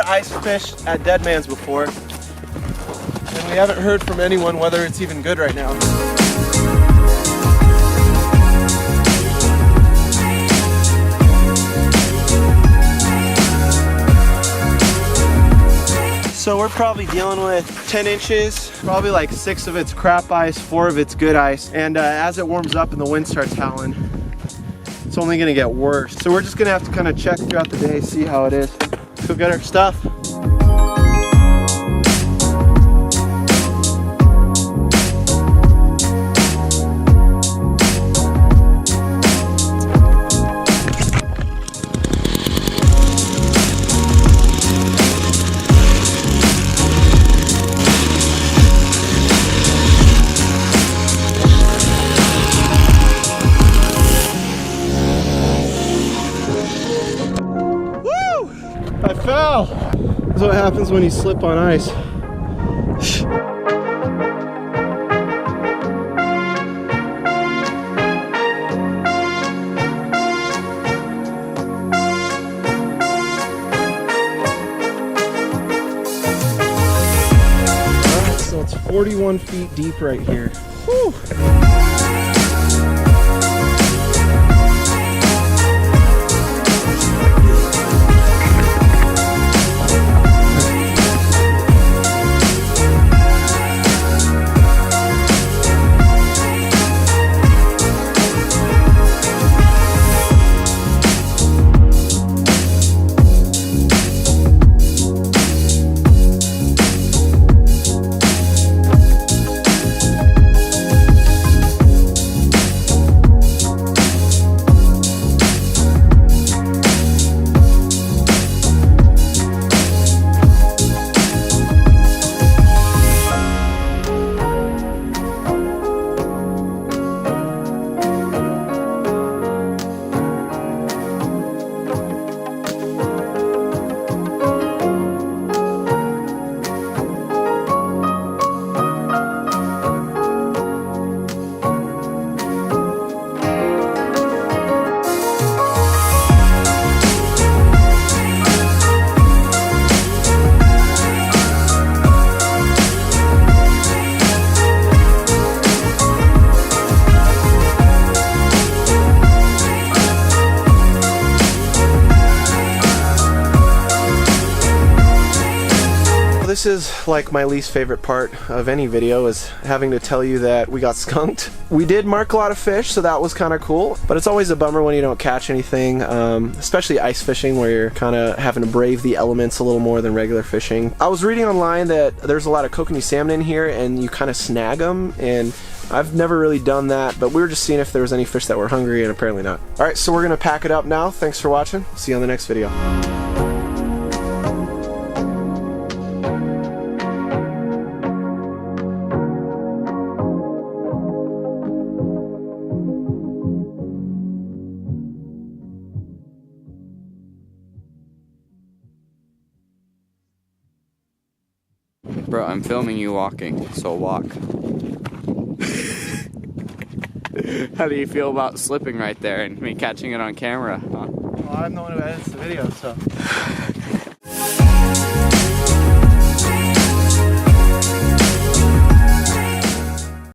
ice fished at Deadman's before, and we haven't heard from anyone whether it's even good right now. So we're probably dealing with 10 inches, probably like 6 of it's crap ice, 4 of it's good ice. And as it warms up and the wind starts howling, it's only gonna get worse. So we're just gonna have to kind of check throughout the day, see how it is. Let's go get our stuff. I fell! That's what happens when you slip on ice. Alright, so it's 41 feet deep right here. Whew. This is like my least favorite part of any video, is having to tell you that we got skunked. We did mark a lot of fish, so that was kind of cool, but it's always a bummer when you don't catch anything, especially ice fishing where you're kind of having to brave the elements a little more than regular fishing. I was reading online that there's a lot of kokanee salmon in here and you kind of snag them, and I've never really done that, but we were just seeing if there was any fish that were hungry, and apparently not. Alright, so we're gonna pack it up now. Thanks for watching. See you on the next video. Bro, I'm filming you walking, so walk. How do you feel about slipping right there and me catching it on camera? Huh? Well, I'm the one who edits the video, so.